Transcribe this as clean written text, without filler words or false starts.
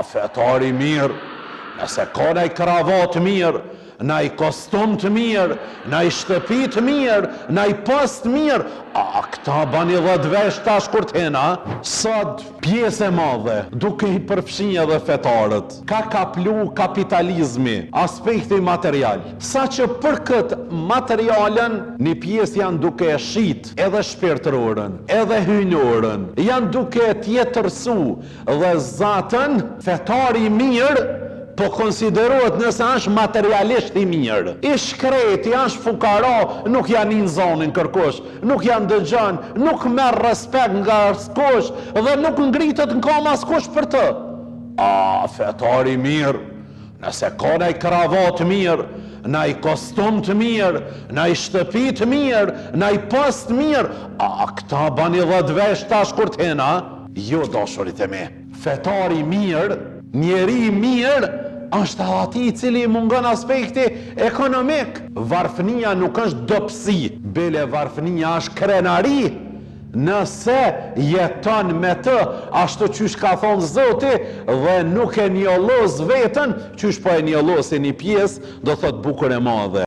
fetari mirë, nëse ka naj kravat mirë, naj kostum të mirë, naj shtëpi të mirë, naj post mirë, këta bani 10 vesh tash kur t'hena, sot pjesë e madhe, duke i përfshinje dhe fetarët, ka kaplu kapitalizmi, aspekti material, sa që për këtë materialen, një pjesë janë duke e shit, edhe shpirtërorën, edhe hynurën, janë duke tjetërsu, dhe zatën, fetari mirë, po konsiderohet nëse është materialisht i mirë. I shkreti, është fukara, nuk janë në zonin kërkosh, nuk janë dëgjan, nuk merr respekt nga askush dhe nuk ngritet në kam askush për të. Fetari mirë, nëse ka naj kravat mirë, naj kostum të mirë, naj shtëpi të mirë, naj post mirë, këta bani 10 vesh tash kur t'hena, jo dashurit e me. Fetari mirë, njeri mirë, është ati i cili mungon aspekti ekonomik. Varfënia nuk është dobësi, bele varfënia është krenari. Nëse jeton me të, ashtu qysh ka thonë Zoti, dhe nuk e njollos vetën, qysh po e njollosi një pjesë, do thot bukur e madhe.